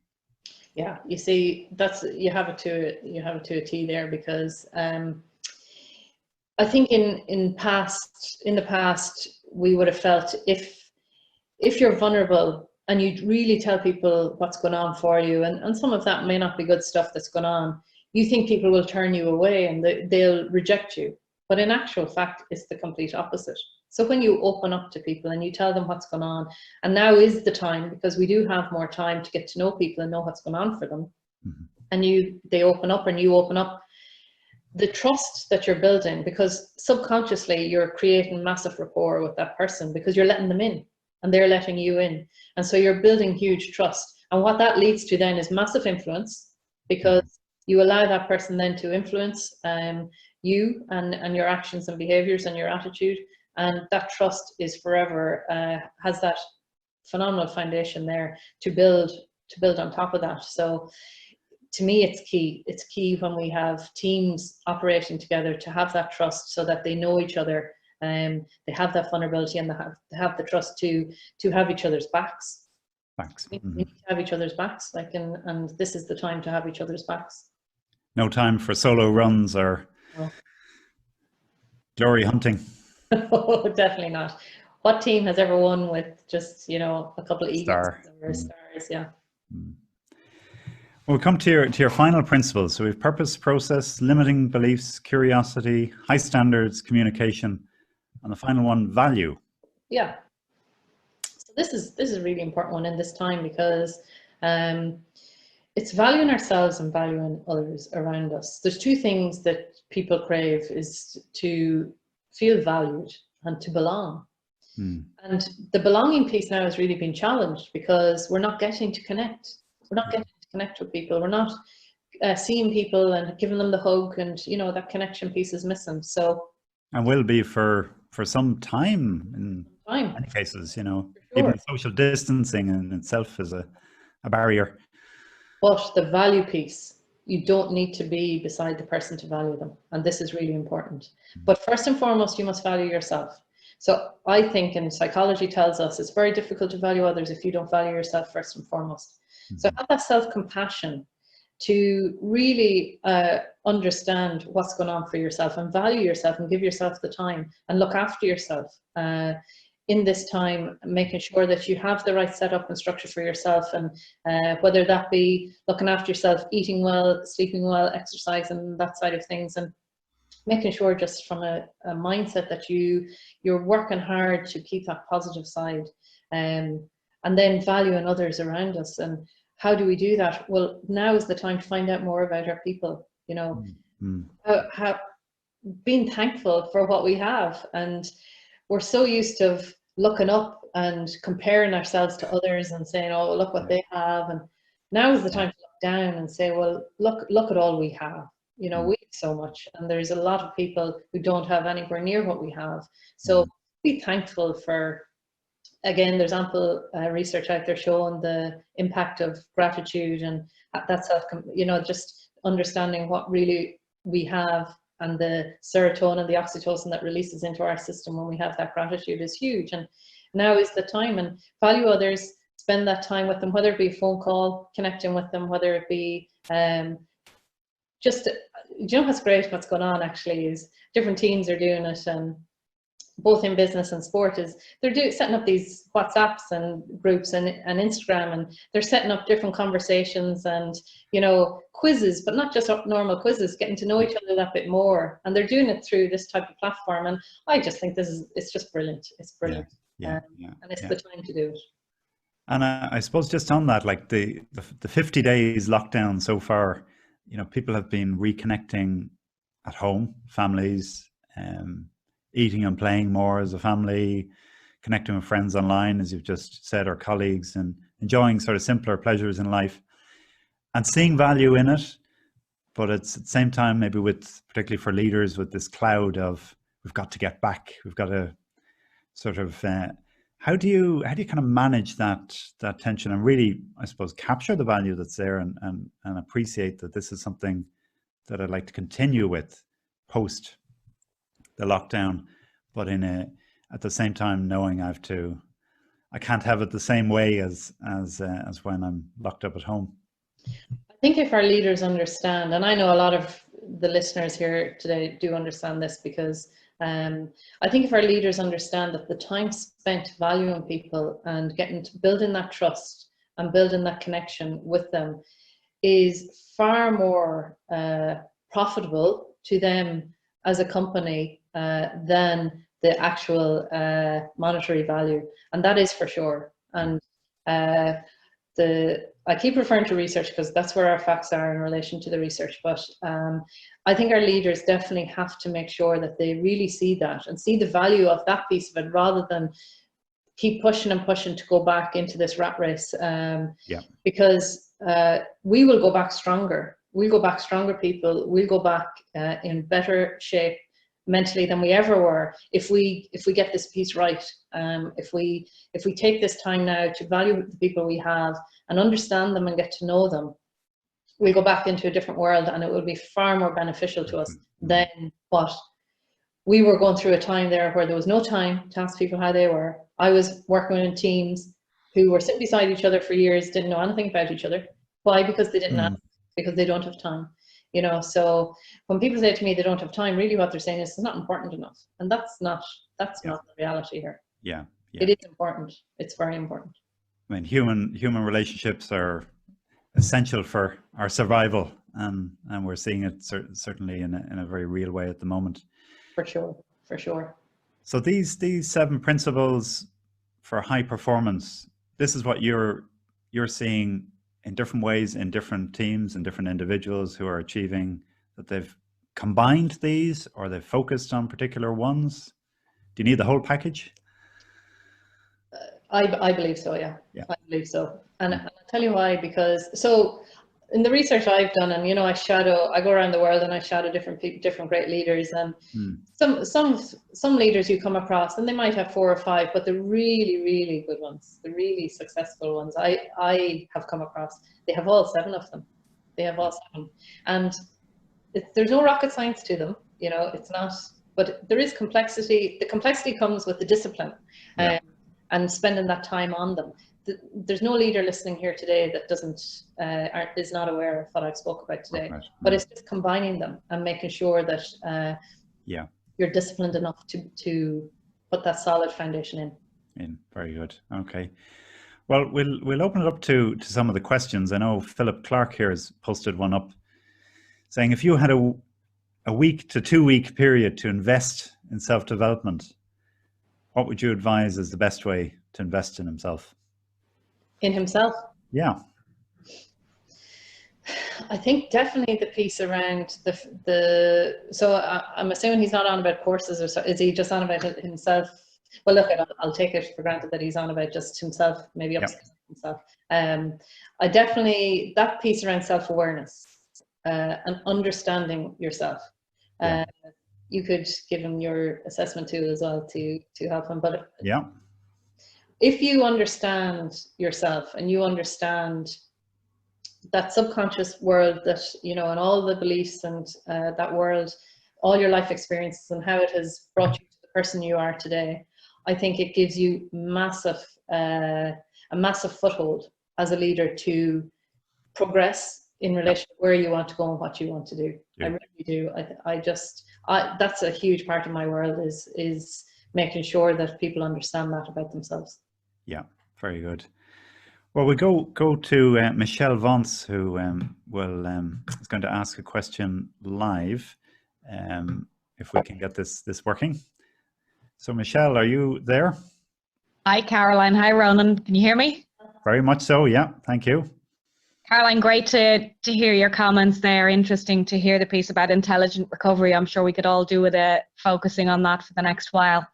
Yeah, you see, you have it to a T there, because I think in the past we would have felt if you're vulnerable and you really tell people what's going on for you, and some of that may not be good stuff that's going on, you think people will turn you away and they'll reject you. But in actual fact, it's the complete opposite. So when you open up to people and you tell them what's going on, and now is the time, because we do have more time to get to know people and know what's going on for them, and they open up and you open up, the trust that you're building, because subconsciously you're creating massive rapport with that person because you're letting them in and they're letting you in. And so you're building huge trust. And what that leads to then is massive influence, because you allow that person then to influence you and your actions and behaviors and your attitude. And that trust is forever, has that phenomenal foundation there to build on top of that. So to me, it's key. It's key when we have teams operating together to have that trust, so that they know each other. They have that vulnerability, and they have the trust to have each other's backs. We need to have each other's backs, and this is the time to have each other's backs. No time for solo runs or glory hunting. No, definitely not. What team has ever won with just, a couple of egos or stars? Yeah. We'll come to your final principles. So we have purpose, process, limiting beliefs, curiosity, high standards, communication, and the final one, value. Yeah. So this is a really important one in this time, because it's valuing ourselves and valuing others around us. There's two things that people crave: is to feel valued and to belong. And the belonging piece now has really been challenged, because we're not getting to connect. We're not getting to connect with people. We're not seeing people and giving them the hug, and that connection piece is missing. So, and will be for some time in many cases. Sure. Even social distancing in itself is a barrier. But the value piece, you don't need to be beside the person to value them, and this is really important. But first and foremost, you must value yourself. So I think, and psychology tells us, it's very difficult to value others if you don't value yourself first and foremost. So have that self-compassion to really understand what's going on for yourself, and value yourself, and give yourself the time and look after yourself in this time, making sure that you have the right setup and structure for yourself, and whether that be looking after yourself, eating well, sleeping well, exercising, that side of things, and making sure just from a mindset that you're working hard to keep that positive side, and then valuing others around us. And how do we do that? Well, now is the time to find out more about our people, how being thankful for what we have. And we're so used to looking up and comparing ourselves to others and saying, oh, look what they have. And now is the time to look down and say, well, look at all we have. We have so much, and there's a lot of people who don't have anywhere near what we have. So be thankful for, again, there's ample research out there showing the impact of gratitude, and that's just understanding what really we have, and the serotonin, the oxytocin that releases into our system when we have that gratitude is huge. And now is the time, and value others, spend that time with them, whether it be a phone call, connecting with them, whether it be just, what's great, what's going on actually is different teams are doing it, and both in business and sport, is they're setting up these WhatsApps and groups and Instagram, and they're setting up different conversations and quizzes, but not just normal quizzes, getting to know each other that bit more, and they're doing it through this type of platform. And I just think it's just brilliant. It's brilliant. And it's the time to do it. And I suppose just on that, like the 50 days lockdown so far, people have been reconnecting at home, families, eating and playing more as a family, connecting with friends online, as you've just said, or colleagues, and enjoying sort of simpler pleasures in life and seeing value in it. But it's at the same time, maybe particularly for leaders, with this cloud of, we've got to get back. We've got to sort of How do you kind of manage that tension and really, I suppose, capture the value that's there and appreciate that this is something that I'd like to continue with post the lockdown, but at the same time knowing I can't have it the same way as when I'm locked up at home. I think if our leaders understand, and I know a lot of the listeners here today do understand this, because I think if our leaders understand that the time spent valuing people and building that trust and building that connection with them is far more profitable to them as a company than the actual monetary value, and that is for sure. And I keep referring to research because that's where our facts are in relation to the research, but I think our leaders definitely have to make sure that they really see that and see the value of that piece of it, rather than keep pushing and pushing to go back into this rat race. Because we will go back stronger. We'll go back stronger people. We'll go back in better shape mentally than we ever were if we get this piece right. If we take this time now to value the people we have and understand them and get to know them, we'll go back into a different world, and it will be far more beneficial to us than what we were going through. A time there where there was no time to ask people how they were. I was working in teams who were sitting beside each other for years, didn't know anything about each other. Why? Because they didn't ask, because they don't have time. You know, so when people say to me they don't have time, really what they're saying is it's not important enough, and that's not the reality here. Yeah. It is important. It's very important. I mean, human relationships are essential for our survival, and we're seeing it certainly in a very real way at the moment. For sure. So these 7 principles for high performance, this is what you're seeing in different ways in different teams and different individuals who are achieving that. They've combined these, or they've focused on particular ones. Do you need the whole package? I believe so, yeah. I believe so. And I'll tell you why, because in the research I've done, and I go around the world and I shadow different people, different great leaders, and some leaders you come across and they might have 4 or 5, but the really, really good ones, the really successful ones I have come across, they have all 7 of them. They have all 7. And there's no rocket science to them, it's not, but there is complexity. The complexity comes with the discipline. And spending that time on them. There's no leader listening here today that is not aware of what I've spoke about today. Right. But it's just combining them and making sure that you're disciplined enough to put that solid foundation in. Very good. Okay. Well, we'll open it up to some of the questions. I know Philip Clark here has posted one up saying, if you had a week to 2 week period to invest in self-development, what would you advise is the best way to invest in himself? In himself? Yeah. I think definitely the piece around so I'm assuming he's not on about courses, or so. Is he just on about himself? Well, look, I'll take it for granted that he's on about just himself, maybe upskilling himself. I definitely, that piece around self-awareness and understanding yourself. You could give him your assessment tool as well to help him. But if you understand yourself and you understand that subconscious world that, and all the beliefs and that world, all your life experiences and how it has brought you to the person you are today, I think it gives you a massive foothold as a leader to progress in relation to where you want to go and what you want to do. I really do. That's a huge part of my world is making sure that people understand that about themselves. Yeah, very good. Well, we go to Michelle Vance, who is going to ask a question live, if we can get this working. So Michelle, are you there? Hi, Caroline. Hi, Ronan. Can you hear me? Very much so, yeah. Thank you. Caroline, great to hear your comments there. Interesting to hear the piece about intelligent recovery. I'm sure we could all do with focusing on that for the next while.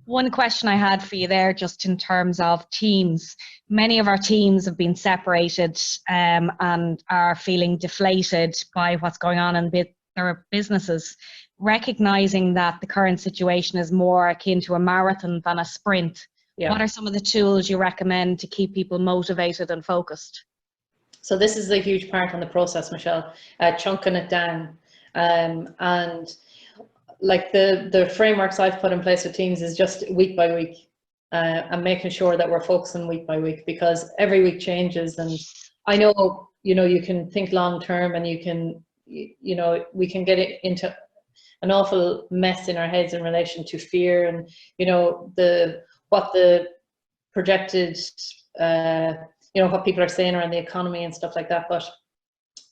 One question I had for you there, just in terms of teams. Many of our teams have been separated and are feeling deflated by what's going on in their businesses. Recognizing that the current situation is more akin to a marathon than a sprint, Yeah. What are some of the tools you recommend to keep people motivated and focused? So this is a huge part on the process, Michelle, chunking it down. And like the frameworks I've put in place with teams is just week by week, and making sure that we're focusing week by week, because every week changes. And I know, you can think long term, and you can, we can get it into an awful mess in our heads in relation to fear and, what the projected, what people are saying around the economy and stuff like that. But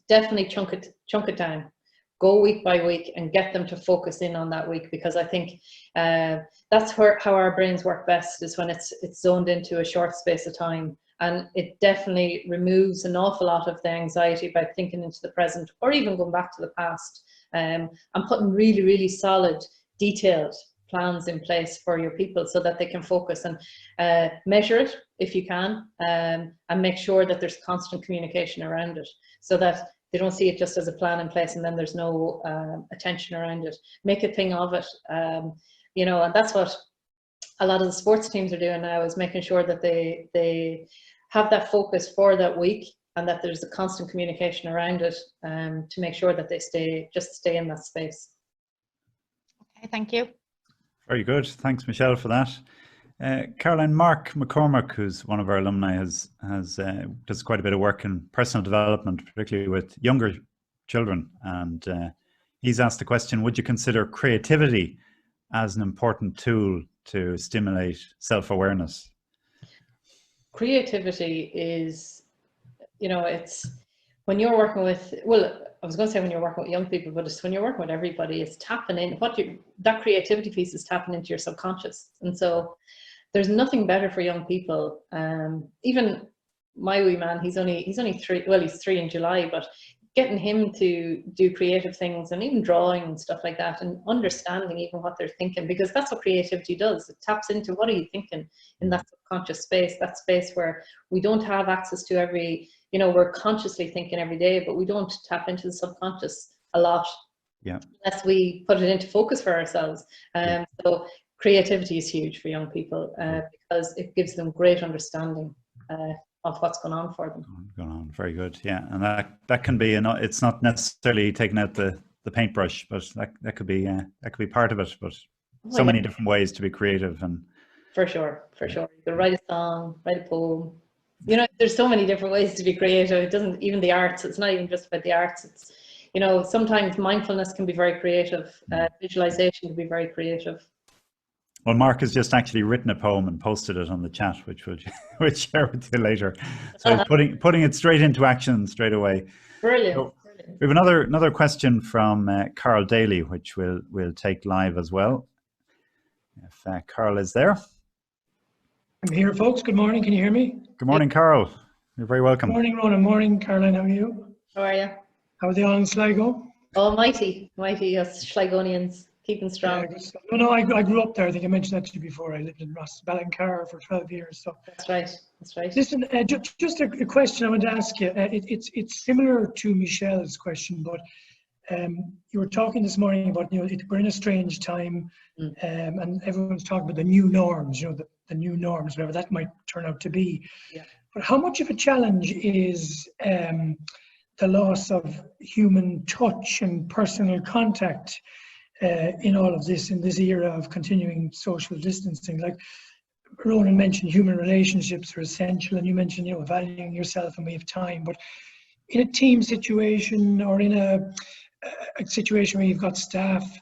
definitely chunk it down. Go week by week and get them to focus in on that week, because I think that's how our brains work best, is when it's zoned into a short space of time. And it definitely removes an awful lot of the anxiety about thinking into the present, or even going back to the past. And putting really, really solid, detailed plans in place for your people, so that they can focus and measure it if you can, and make sure that there's constant communication around it, so that they don't see it just as a plan in place and then there's no attention around it. Make a thing of it, and that's what a lot of the sports teams are doing now, is making sure that they have that focus for that week, and that there's a constant communication around it, to make sure that they stay in that space. Okay, thank you. Very good. Thanks, Michelle, for that. Caroline, Mark McCormack, who's one of our alumni, does quite a bit of work in personal development, particularly with younger children. And he's asked the question, would you consider creativity as an important tool to stimulate self-awareness? Creativity is, it's when you're working with, well, I was going to say when you're working with young people, but it's when you're working with everybody, it's tapping in, that creativity piece is tapping into your subconscious. And so there's nothing better for young people. Even my wee man, he's only 3, well, he's 3 in July, but getting him to do creative things, and even drawing and stuff like that, and understanding even what they're thinking, because that's what creativity does. It taps into, what are you thinking in that subconscious space, that space where we don't have access to every, we're consciously thinking every day, but we don't tap into the subconscious a lot, unless we put it into focus for ourselves. So creativity is huge for young people, because it gives them great understanding of what's going on for them. Going on, very good. Yeah, and that can be, it's not necessarily taking out the paintbrush, but that could be part of it. But so many different ways to be creative, and for sure. You can write a song, write a poem. There's so many different ways to be creative. It doesn't, even the arts. It's not even just about the arts. It's, sometimes mindfulness can be very creative. Visualization can be very creative. Well, Mark has just actually written a poem and posted it on the chat, which we'll share with you later. So he's putting it straight into action straight away. Brilliant. So we have another question from Carl Daly, which we'll take live as well. If Carl is there. I'm here, folks. Good morning. Can you hear me? Good morning, Carl. You're very welcome. Good morning, Ronan. Morning, Caroline. How are you? How are you? How are they all in Sligo? Oh, mighty, us Sligonians. Keeping strong. Yeah, no, I grew up there. I think I mentioned that to you before. I lived in Rossballincar for 12 years. So that's right. Listen, just a question I want to ask you. It's similar to Michelle's question, but you were talking this morning about, we're in a strange time, and everyone's talking about the new norms. The new norms, whatever that might turn out to be. Yeah. But how much of a challenge is the loss of human touch and personal contact in all of this, in this era of continuing social distancing? Like Ronan mentioned, human relationships are essential, and you mentioned, valuing yourself and we have time. But in a team situation, or in a situation where you've got staff,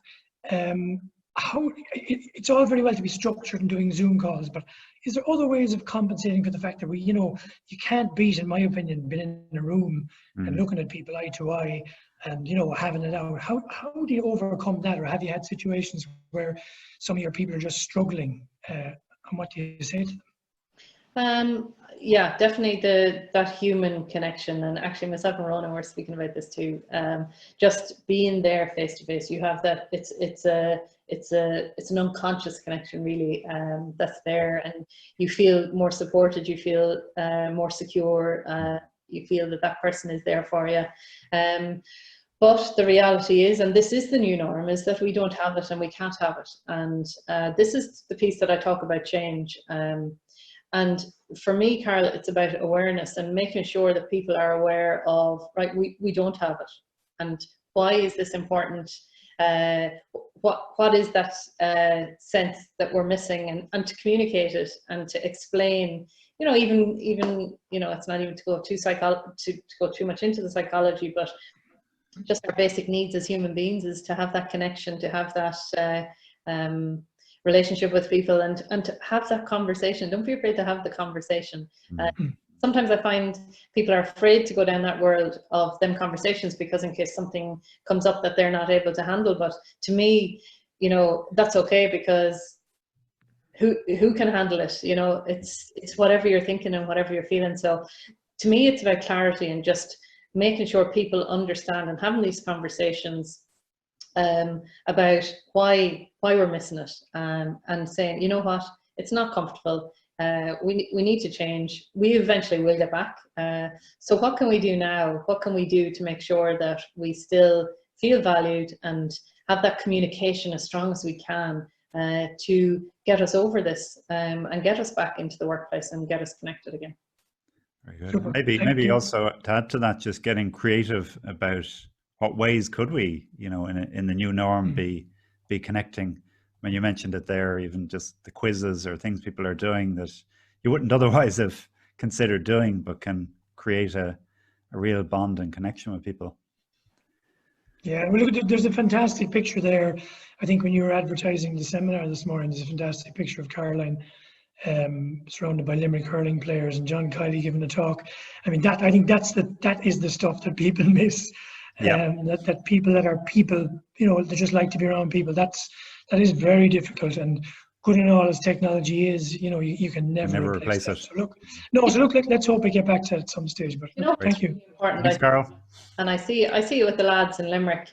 it's all very well to be structured and doing Zoom calls, but is there other ways of compensating for the fact that you can't beat, in my opinion, being in a room and looking at people eye to eye and having it out? How do you overcome that? Or have you had situations where some of your people are just struggling, and what do you say to them? Yeah, definitely that human connection. And actually myself and Ronan were speaking about this too. Just being there face to face, you have that, it's an unconscious connection really, that's there, and you feel more supported, you feel more secure, you feel that person is there for you. But the reality is, and this is the new norm, is that we don't have it and we can't have it. And this is the piece that I talk about change. And for me, Carol, it's about awareness and making sure that people are aware of, right, we don't have it. And why is this important? What is that sense that we're missing, and to communicate it and to explain, you know, even you know, it's not even to go too much into the psychology, but just our basic needs as human beings is to have that connection, to have that relationship with people, and to have that conversation. Don't be afraid to have the conversation. Sometimes I find people are afraid to go down that world of them conversations because in case something comes up that they're not able to handle. But to me, you know, that's okay, because who can handle it? You know, it's whatever you're thinking and whatever you're feeling. So to me, it's about clarity and just making sure people understand and having these conversations about why we're missing it, and saying, you know what, it's not comfortable. We need to change. We eventually will get back. So what can we do now? What can we do to make sure that we still feel valued and have that communication as strong as we can to get us over this, and get us back into the workplace and get us connected again. Very good. Maybe also to add to that, just getting creative about what ways could we, you know, in the new norm, be connecting. When you mentioned it there, even just the quizzes or things people are doing that you wouldn't otherwise have considered doing, but can create a real bond and connection with people. Yeah, well, look, there's a fantastic picture there. I think when you were advertising the seminar this morning, there's a fantastic picture of Caroline surrounded by Limerick hurling players and John Kiley giving a talk. I mean, I think that is the stuff that people miss. Yeah. That people that are people, you know, they just like to be around people. That is very difficult, and good and all as technology is, you know, you can never replace that. it. So look, let's hope we get back to that at some stage. But thank you. Thanks, Carol. And I see it with the lads in Limerick.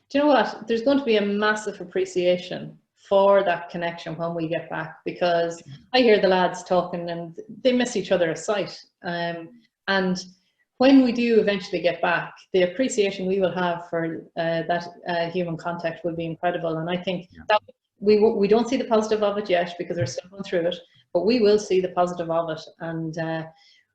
Do you know what? There's going to be a massive appreciation for that connection when we get back, because I hear the lads talking and they miss each other at sight. And when we do eventually get back, the appreciation we will have for that human contact will be incredible. And I think that we don't see the positive of it yet because we're still going through it, but we will see the positive of it. And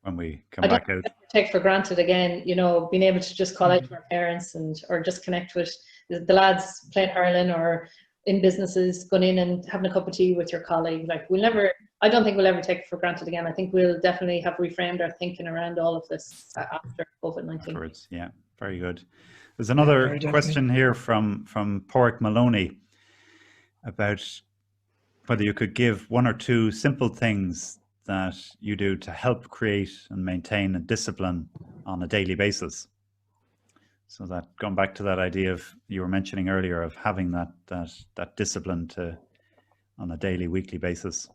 when we come back out, take for granted again, you know, being able to just call out to our parents or just connect with the lads playing hurling or in businesses, going in and having a cup of tea with your colleague. Like, I don't think we'll ever take it for granted again. I think we'll definitely have reframed our thinking around all of this after COVID-19. Yeah, very good. There's another question here from Porrick Maloney about whether you could give one or two simple things that you do to help create and maintain a discipline on a daily basis. So that, going back to that idea of you were mentioning earlier of having that discipline on a daily, weekly basis.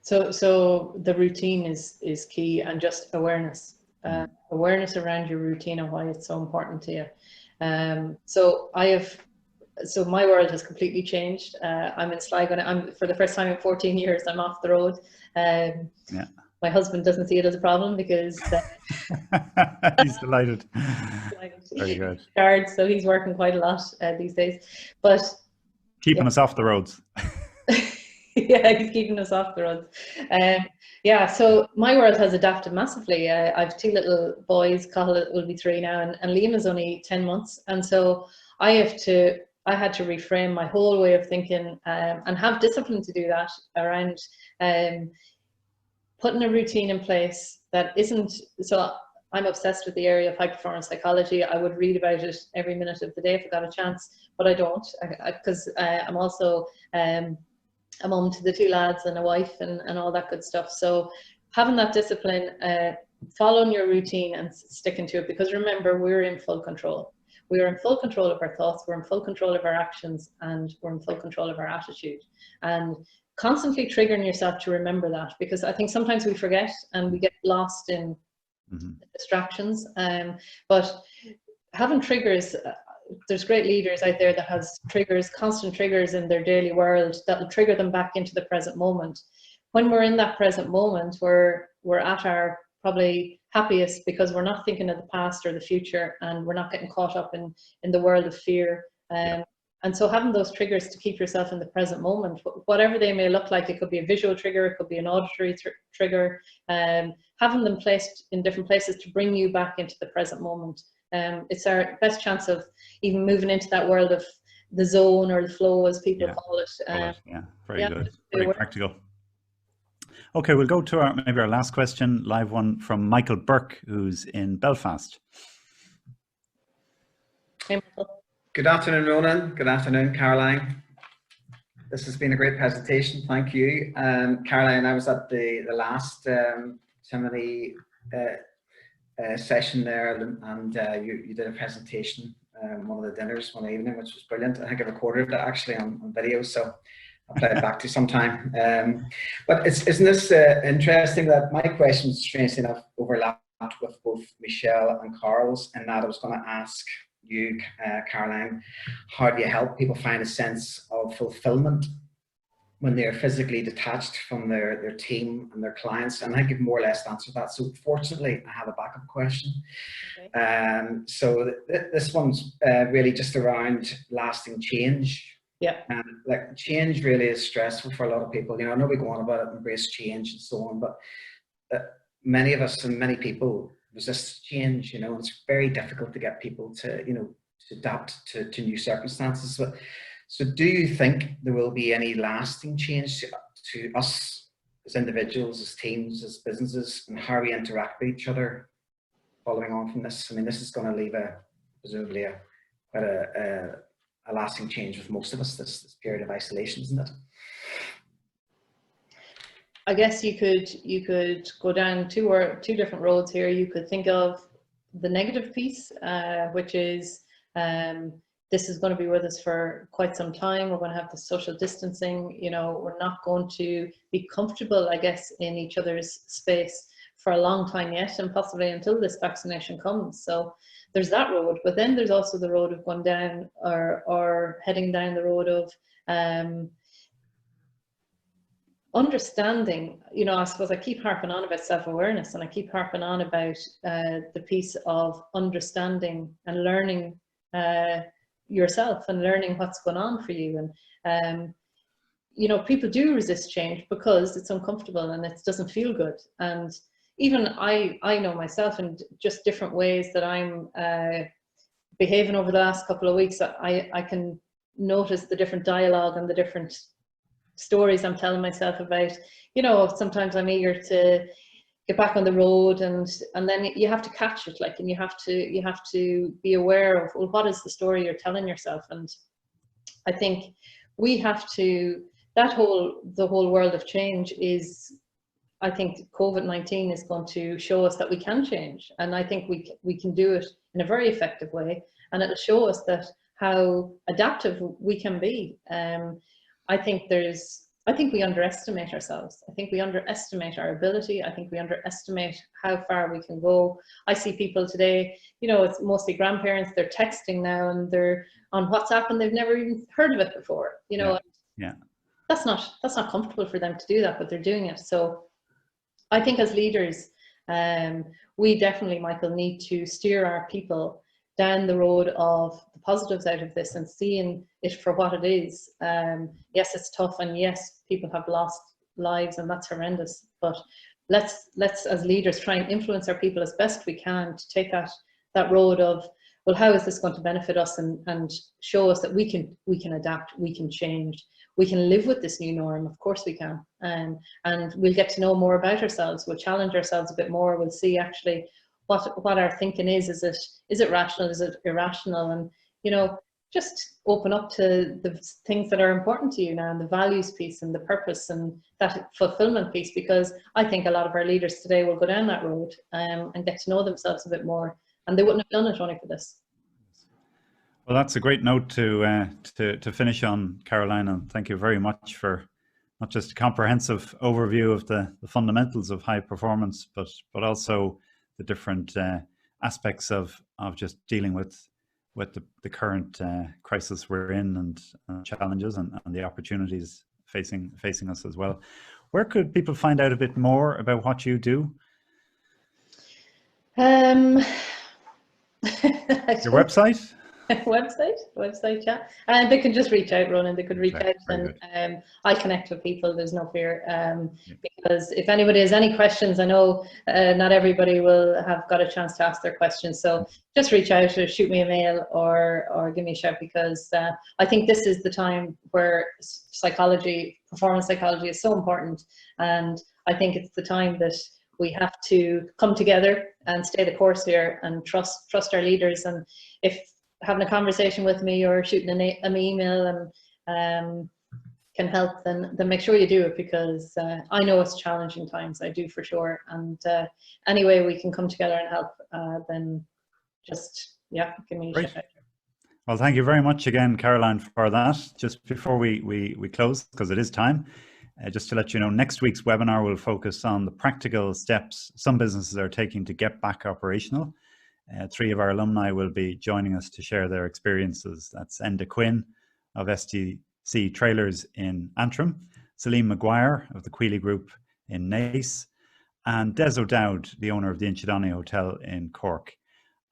So the routine is key, and just awareness, awareness around your routine and why it's so important to you. So my world has completely changed. I'm in Sligo. I'm for the first time in 14 years. I'm off the road. My husband doesn't see it as a problem because he's delighted. Very good. So he's working quite a lot these days, but keeping us off the roads. Yeah, he's keeping us off the roads. So my world has adapted massively. I have two little boys. Cathal will be 3 now, and Liam is only 10 months, and so I had to reframe my whole way of thinking and have discipline to do that around putting a routine in place that isn't. So I'm obsessed with the area of high performance psychology. I would read about it every minute of the day if I got a chance, but I don't, because I'm also a mum to the 2 lads and a wife and all that good stuff. So having that discipline, following your routine and sticking to it, because remember, we're in full control. We are in full control of our thoughts, we're in full control of our actions, and we're in full control of our attitude. And constantly triggering yourself to remember that, because I think sometimes we forget and we get lost in distractions. But having triggers, there's great leaders out there that has triggers, constant triggers in their daily world that will trigger them back into the present moment. When we're in that present moment, we're at our probably happiest, because we're not thinking of the past or the future, and we're not getting caught up in the world of fear. And so having those triggers to keep yourself in the present moment, whatever they may look like, it could be a visual trigger, it could be an auditory trigger, having them placed in different places to bring you back into the present moment. It's our best chance of even moving into that world of the zone or the flow, as people call it. Very good, very practical. Okay, we'll go to maybe our last question, live one from Michael Burke, who's in Belfast. Hey, Michael. Good afternoon, Ronan. Good afternoon, Caroline. This has been a great presentation. Thank you. Caroline, I was at the last Timoney session there, and you did a presentation, one of the dinners one evening, which was brilliant. I think I recorded it actually on video, so I'll play it back to you sometime. But isn't this interesting that my questions, strangely enough, overlapped with both Michelle and Carl's, and that I was going to ask you, Caroline, how do you help people find a sense of fulfillment when they're physically detached from their team and their clients? And I think you've more or less answered that. So fortunately, I have a backup question. Okay. So this one's really just around lasting change. Yeah. And like, change really is stressful for a lot of people. You know, I know we go on about it, embrace change and so on, but many of us and many people resist change, you know, and it's very difficult to get people to, you know, to adapt to new circumstances. So do you think there will be any lasting change to us as individuals, as teams, as businesses, and how we interact with each other following on from this? I mean, this is going to leave presumably quite a lasting change with most of us, this period of isolation, isn't it? I guess you could go down two different roads here. You could think of the negative piece, which is this is going to be with us for quite some time. We're going to have the social distancing. You know, we're not going to be comfortable, I guess, in each other's space for a long time yet, and possibly until this vaccination comes. So there's that road. But then there's also the road of going down or heading down the road of understanding. You know, I suppose I keep harping on about self-awareness, and I keep harping on about the piece of understanding and learning yourself and learning what's going on for you. And you know, people do resist change because it's uncomfortable and it doesn't feel good. And even I know myself in just different ways that I'm behaving over the last couple of weeks. I can notice the different dialogue and the different stories I'm telling myself about, you know, sometimes I'm eager to get back on the road, and then you have to catch it, like, and you have to be aware of, well, what is the story you're telling yourself? And I think we have to, the whole world of change is, I think COVID-19 is going to show us that we can change, and I think we can do it in a very effective way, and it'll show us that how adaptive we can be. I think we underestimate ourselves. I think we underestimate our ability. I think we underestimate how far we can go. I see people today, you know, it's mostly grandparents, they're texting now and they're on WhatsApp and they've never even heard of it before, you know. Yeah. That's not comfortable for them to do that, but they're doing it. So I think as leaders, we definitely, Michael, need to steer our people down the road of the positives out of this and seeing it for what it is. Yes, it's tough, and yes, people have lost lives, and that's horrendous. But let's as leaders try and influence our people as best we can to take that road of, well, how is this going to benefit us, and show us that we can adapt, we can change, we can live with this new norm. Of course we can, and we'll get to know more about ourselves. We'll challenge ourselves a bit more. We'll see actually what our thinking is. Is it rational? Is it irrational? And, you know, just open up to the things that are important to you now, and the values piece and the purpose and that fulfillment piece, because I think a lot of our leaders today will go down that road and get to know themselves a bit more, and they wouldn't have done it only for this. Well, that's a great note to finish on, Caroline, and thank you very much for not just a comprehensive overview of the fundamentals of high performance, but also the different aspects of just dealing with the current crisis we're in, and challenges and the opportunities facing us as well. Where could people find out a bit more about what you do? Your website? website, yeah. And they can just reach out, Ronan. They could reach out, and I connect with people. There's no fear, because if anybody has any questions, I know not everybody will have got a chance to ask their questions. So just reach out or shoot me a mail or give me a shout, because I think this is the time where psychology, performance psychology, is so important, and I think it's the time that we have to come together and stay the course here and trust our leaders. And if having a conversation with me or shooting an email and can help, then make sure you do it, because I know it's challenging times. I do, for sure. And any way we can come together and help, then just, yeah, give me a shout out. Well, thank you very much again, Caroline, for that. Just before we close, because it is time, just to let you know, next week's webinar will focus on the practical steps some businesses are taking to get back operational. 3 of our alumni will be joining us to share their experiences. That's Enda Quinn of STC Trailers in Antrim, Salim Maguire of the Queely Group in Naas, and Des O'Dowd, the owner of the Inchydoney Hotel in Cork.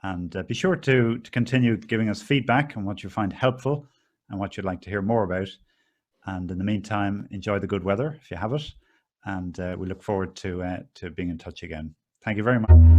And be sure to continue giving us feedback on what you find helpful and what you'd like to hear more about. And in the meantime, enjoy the good weather if you have it. And we look forward to being in touch again. Thank you very much.